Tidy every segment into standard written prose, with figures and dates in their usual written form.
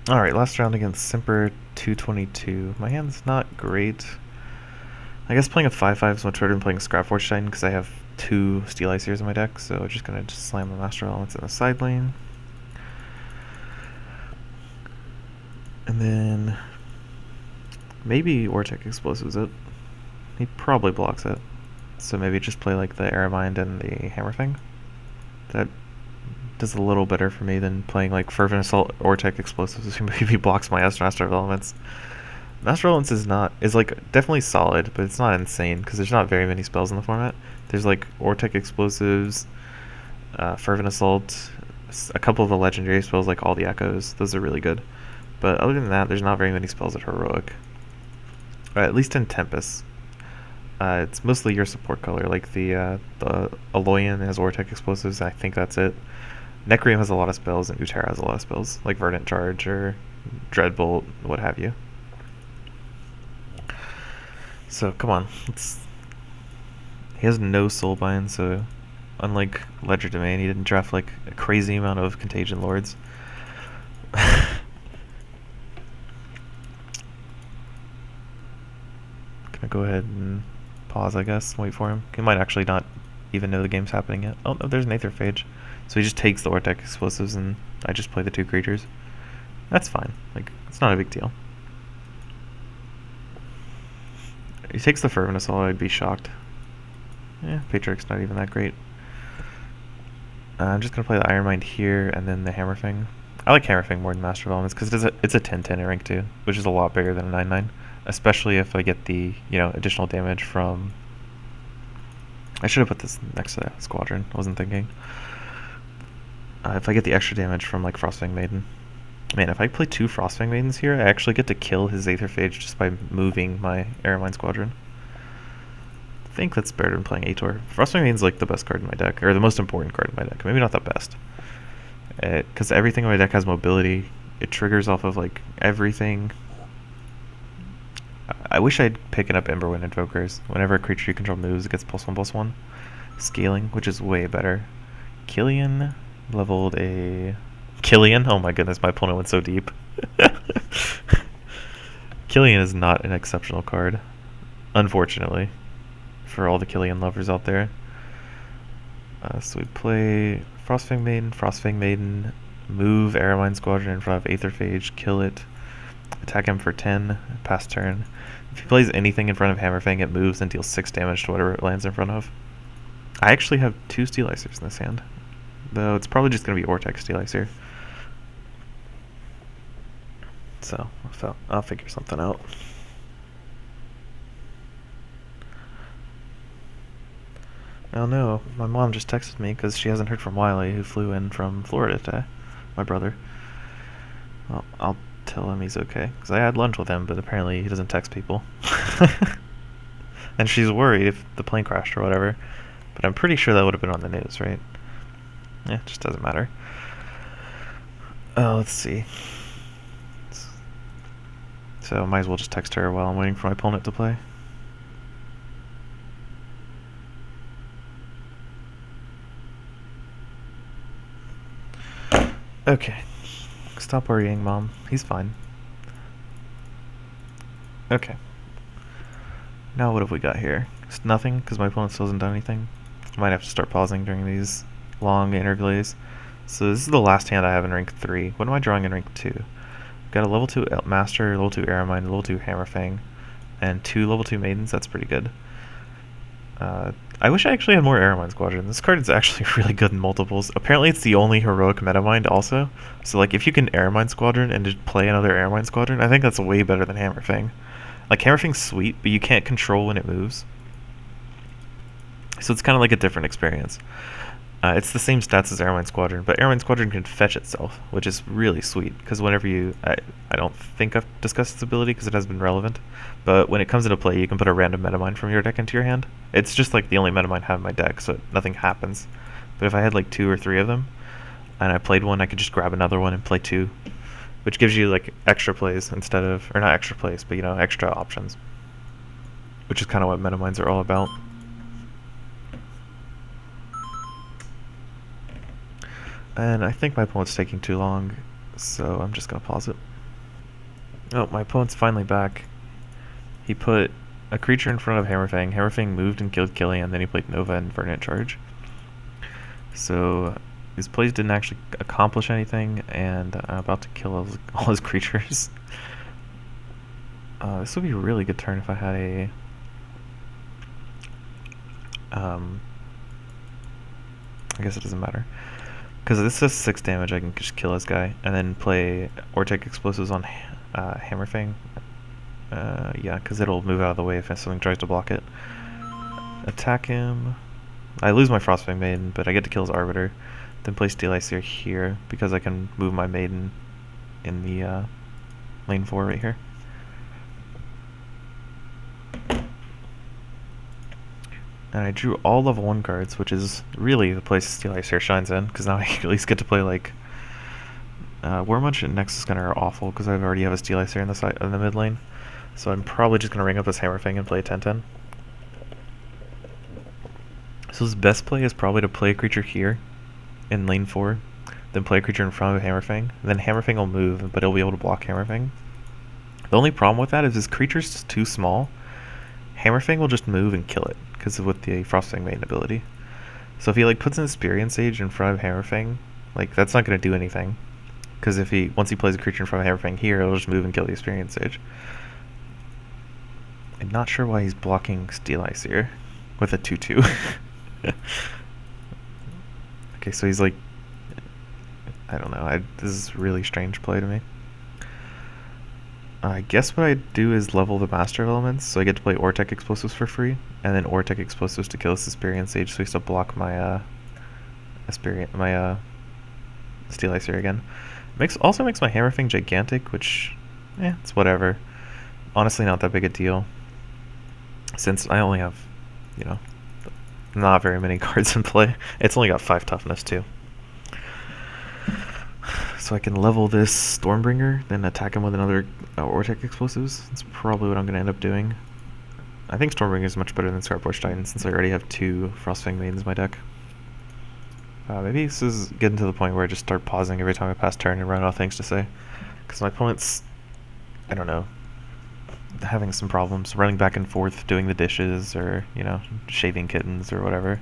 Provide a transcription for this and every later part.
Alright, last round against Simper 222. My hand's not great. I guess playing a 5-5 is much better than playing a Scrapforge Titan because I have 2 Steel Iceers in my deck, so just gonna just slam the Master Elements in the side lane. And then maybe Oratek explosives it. He probably blocks it. So maybe just play like the Aramind and the Hammer thing. That does a little better for me than playing like Fervent Assault Oratek explosives, who maybe blocks my Master of Elements. Master of Elements is like definitely solid, but it's not insane because there's not very many spells in the format. There's like Oratek explosives, Fervent Assault, a couple of the legendary spells like all the Echoes. Those are really good. But other than that, there's not very many spells that are heroic. At least in Tempest. It's mostly your support color, like the Aloyan has Oratek explosives. I think that's it. Necreum has a lot of spells, and Utera has a lot of spells, like Verdant Charge or Dreadbolt, what have you. So come on, he has no Soulbind, so unlike Ledger Domain, he didn't draft like a crazy amount of Contagion Lords. Gonna go ahead and pause, I guess, wait for him. He might actually not even know the game's happening yet. Oh no, there's an Aetherphage. So he just takes the Oratek explosives and I just play the 2 creatures. That's fine. Like, it's not a big deal. He takes the Fervent Assault, I'd be shocked. Yeah, Patriarch's not even that great. I'm just going to play the Iron Mind here and then the Hammer Fang. I like Hammer Fang more than Master of Elements because it's a 10-10 at rank 2, which is a lot bigger than a 9-9. Especially if I get the, additional damage from... I should have put this next to that Squadron, I wasn't thinking. If I get the extra damage from, like, Frostfang Maiden. Man, if I play 2 Frostfang Maidens here, I actually get to kill his Aetherphage just by moving my Aramine Squadron. I think that's better than playing Aetor. Frostfang Maiden's, like, the best card in my deck, or the most important card in my deck. Maybe not the best. Because everything in my deck has mobility. It triggers off of, like, everything. I wish I'd picken up Emberwind Invokers. Whenever a creature you control moves, it gets +1/+1. Scaling, which is way better. Killian leveled a... Killian? Oh my goodness, my opponent went so deep. Killian is not an exceptional card. Unfortunately. For all the Killian lovers out there. So we play Frostfang Maiden, move Aramine Squadron in front of Aetherphage, kill it, attack him for 10, pass turn. If he plays anything in front of Hammerfang, it moves and deals 6 damage to whatever it lands in front of. I actually have 2 Steel Icers in this hand, though it's probably just going to be Oratek Steel Icer. So, I'll figure something out. Oh no, my mom just texted me because she hasn't heard from Wiley, who flew in from Florida today, my brother. Well, I'll tell him he's okay, because I had lunch with him, but apparently he doesn't text people. And she's worried if the plane crashed or whatever, but I'm pretty sure that would have been on the news, right? Yeah, it just doesn't matter. Let's see. So I might as well just text her while I'm waiting for my opponent to play. Okay. Stop worrying, Mom. He's fine. Okay. Now what have we got here? It's nothing, because my opponent still hasn't done anything. I might have to start pausing during these long interglays. So this is the last hand I have in rank 3. What am I drawing in rank 2? I've got a level 2 Master, level 2 Aramine, level 2 Hammerfang, and 2 level 2 Maidens. That's pretty good. I wish I actually had more Aramine Squadron. This card is actually really good in multiples. Apparently it's the only heroic metamind also. So like if you can Aramine Squadron and just play another Aramine Squadron, I think that's way better than Hammerfang. Like Hammerfang's sweet, but you can't control when it moves. So it's kind of like a different experience. It's the same stats as Aramine Squadron, but Aramine Squadron can fetch itself, which is really sweet, because whenever you... I don't think I've discussed its ability, because it has been relevant, but when it comes into play, you can put a random metamind from your deck into your hand. It's just like the only metamind I have in my deck, so nothing happens. But if I had like 2 or 3 of them, and I played one, I could just grab another one and play 2, which gives you like extra plays instead of... Or not extra plays, but extra options. Which is kind of what metaminds are all about. And I think my opponent's taking too long, So I'm just gonna pause it. Oh, my opponent's finally back. He put a creature in front of Hammerfang. Hammerfang moved and killed Killian, then he played Nova and Verdant Charge. So his plays didn't actually accomplish anything, and I'm about to kill all his creatures. This would be a really good turn if I had a... I guess it doesn't matter. Because this is 6 damage, I can just kill this guy, and then play Oratek Explosives on Hammerfang. Yeah, because it'll move out of the way if something tries to block it. Attack him. I lose my Frostfang Maiden, but I get to kill his Arbiter. Then play Steel Icer here, because I can move my Maiden in the lane 4 right here. And I drew all level 1 cards, which is really the place Steel Icer shines in, because now I at least get to play like... Warmunch and Nexus Gunner are awful, because I already have a Steel Icer in the mid lane. So I'm probably just going to ring up this Hammerfang and play 10-10. So his best play is probably to play a creature here in lane 4, then play a creature in front of Hammerfang, then Hammerfang will move, but he'll be able to block Hammerfang. The only problem with that is his creature's too small. Hammerfang will just move and kill it, because of with the Frostfang Maiden ability. So if he like puts an Experience Sage in front of Hammerfang, like that's not going to do anything. Because if once he plays a creature in front of Hammerfang here, it'll just move and kill the Experience Sage. I'm not sure why he's blocking Steel Icer with a 2/2. Okay, so he's like, I don't know. This is a really strange play to me. I guess what I do is level the Master of Elements, so I get to play Oratek Explosives for free, and then Oratek Explosives to kill this Experience Sage, so he still block my Steel Icer again. Also makes my Hammerfang gigantic, which, it's whatever. Honestly, not that big a deal, since I only have, not very many cards in play. It's only got 5 toughness too. So I can level this Stormbringer, then attack him with another Oratek Explosives. That's probably what I'm going to end up doing. I think Stormbringer is much better than Scarporch Titan, since I already have 2 Frostfang Maidens in my deck. Maybe this is getting to the point where I just start pausing every time I pass turn and run out of things to say. Because my opponent's, I don't know, having some problems running back and forth, doing the dishes, or, shaving kittens, or whatever.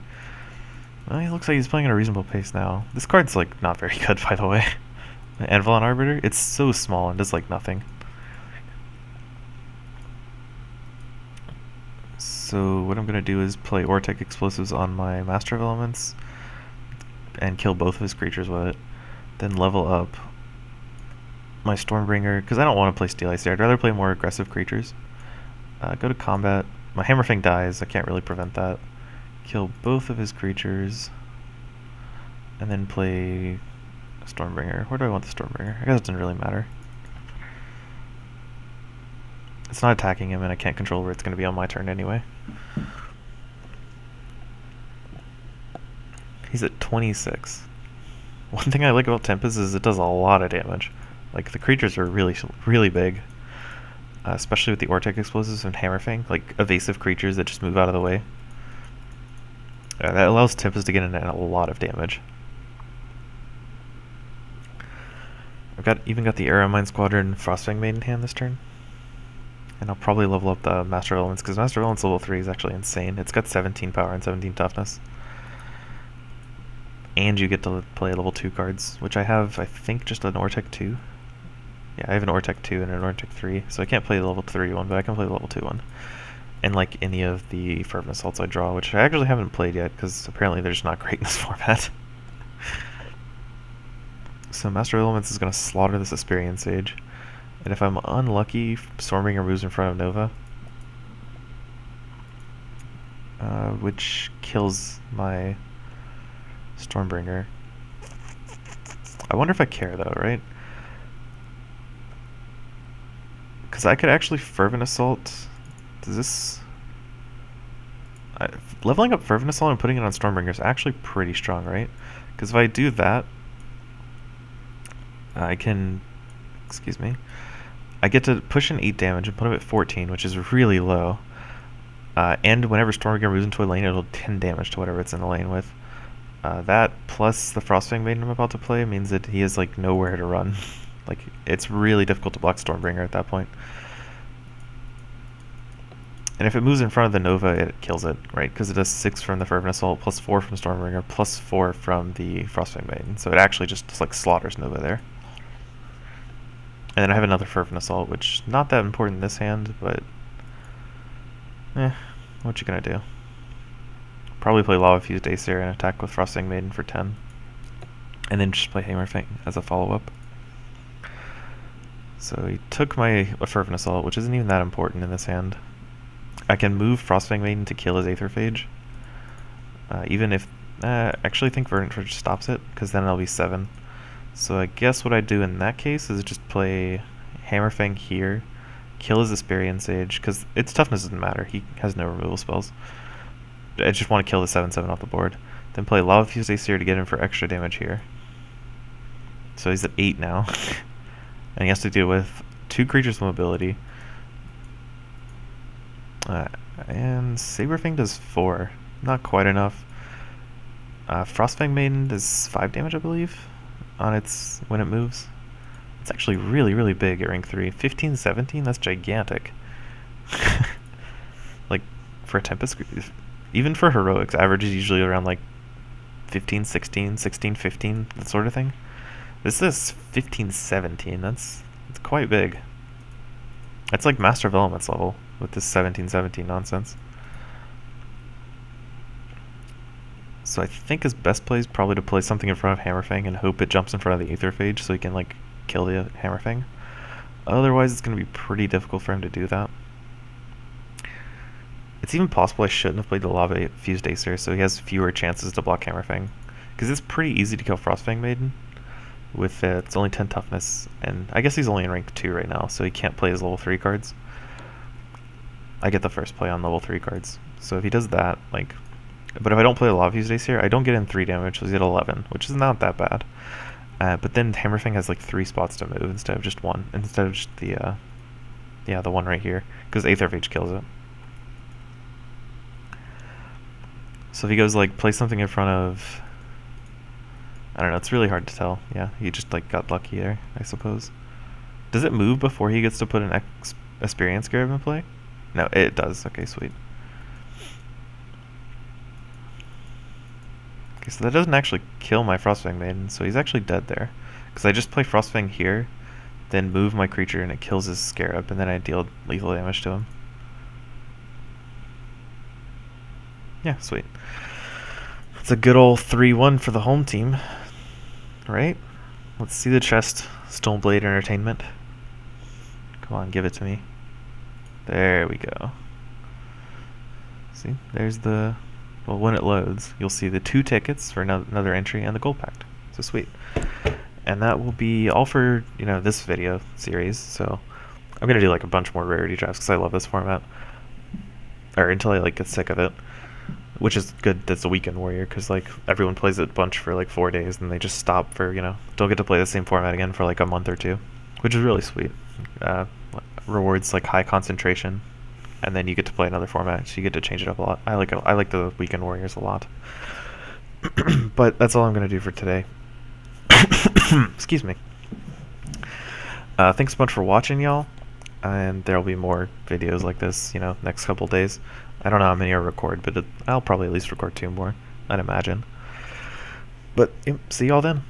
Well, he looks like he's playing at a reasonable pace now. This card's, like, not very good, by the way. Anvilon Arbiter, it's so small and does, like, nothing. So what I'm going to do is play Oratek Explosives on my Master of Elements, and kill both of his creatures with it. Then level up my Stormbringer, because I don't want to play Steel Icer. I'd rather play more aggressive creatures. Go to combat. My Hammerfang dies. I can't really prevent that. Kill both of his creatures. And then play Stormbringer. Where do I want the Stormbringer? I guess it doesn't really matter. It's not attacking him, and I can't control where it's going to be on my turn anyway. He's at 26. One thing I like about Tempest is it does a lot of damage. Like, the creatures are really, really big. Especially with the Oratek Explosives and Hammerfang. Like, evasive creatures that just move out of the way. That allows Tempest to get in a lot of damage. I've even got the Aramine Squadron Frostfang Maiden in hand this turn. And I'll probably level up the Master of Elements, because Master of Elements level 3 is actually insane. It's got 17 power and 17 toughness. And you get to play level 2 cards, which I have, I think, just an Oratek 2. Yeah, I have an Oratek 2 and an Oratek 3, so I can't play the level 3 one, but I can play the level 2 one. And like any of the Fervent Assaults I draw, which I actually haven't played yet, because apparently they're just not great in this format. So Master of Elements is going to slaughter this Experience Sage. And if I'm unlucky, Stormbringer moves in front of Nova. Which kills my Stormbringer. I wonder if I care though, right? Because I could actually Fervent Assault. Does this... leveling up Fervent Assault and putting it on Stormbringer is actually pretty strong, right? Because if I do that, I can... Excuse me. I get to push in 8 damage and put him at 14, which is really low. And whenever Stormbringer moves into a lane, it'll do 10 damage to whatever it's in the lane with. That plus the Frostfang Maiden I'm about to play means that he has like nowhere to run. Like, it's really difficult to block Stormbringer at that point. And if it moves in front of the Nova, it kills it, right? Because it does 6 from the Fervent Assault, plus 4 from Stormbringer, plus 4 from the Frostfang Maiden. So it actually just like slaughters Nova there. And then I have another Fervent Assault, which not that important in this hand, but what you gonna do? Probably play Lava Fused Aesir and attack with Frostfang Maiden for 10. And then just play Hammerfang as a follow-up. So he took my Fervent Assault, which isn't even that important in this hand. I can move Frostfang Maiden to kill his Aetherphage. Even if... actually I think Verdant Forge stops it, because then it'll be 7. So I guess what I do in that case is just play Hammerfang here, kill his Asperian Sage, because its toughness doesn't matter. He has no removal spells. I just want to kill the 7/7 off the board. Then play Lava Fused Aesir to get in for extra damage here. So he's at 8 now. And he has to deal with 2 creatures with mobility. And Saberfang does 4. Not quite enough. Frostfang Maiden does 5 damage, I believe, on its when it moves. It's actually really, really big at rank 3. 15, 17? That's gigantic. Like, for a Tempest, even for Heroics, average is usually around like 15, 16, 16, 15, that sort of thing. This is 15, 17. That's quite big. It's like Master of Elements level with this 17, 17 nonsense. So I think his best play is probably to play something in front of Hammerfang and hope it jumps in front of the Aetherphage so he can like kill the Hammerfang. Otherwise it's going to be pretty difficult for him to do that. It's even possible I shouldn't have played the Lava Fused Aesir so he has fewer chances to block Hammerfang. Because it's pretty easy to kill Frostfang Maiden with it's only 10 toughness, and I guess he's only in rank 2 right now so he can't play his level 3 cards. I get the first play on level 3 cards. So if he does that, like... But if I don't play the Lava Fused Aesir, I don't get in 3 damage, so he's at 11, which is not that bad. But then Hammerfang has like 3 spots to move instead of just 1, instead of just the one right here, because Aetherphage kills it. So if he goes like play something in front of... I don't know, it's really hard to tell. Yeah, he just like got lucky there, I suppose. Does it move before he gets to put an Experience Scarab in play? No, it does. Okay, sweet. Okay, so that doesn't actually kill my Frostfang Maiden, so he's actually dead there. Because I just play Frostfang here, then move my creature and it kills his Scarab, and then I deal lethal damage to him. Yeah, sweet. It's a good old 3-1 for the home team. Right? Let's see the chest. Stoneblade Entertainment. Come on, give it to me. There we go. See, there's the... Well, when it loads, you'll see the 2 tickets for another entry and the gold pact. So sweet. And that will be all for, this video series. So I'm going to do like a bunch more Rarity drafts because I love this format. Or until I like get sick of it. Which is good that's a Weekend Warrior, because like everyone plays it a bunch for like 4 days and they just stop for, don't get to play the same format again for like a month or 2, which is really sweet. Rewards like high concentration, and then you get to play another format, so you get to change it up a lot. I like the Weekend Warriors a lot. But that's all I'm going to do for today. Excuse me. Thanks so much for watching, y'all, and there'll be more videos like this, next couple days. I don't know how many I'll record, but I'll probably at least record 2 more, I'd imagine. But see y'all then.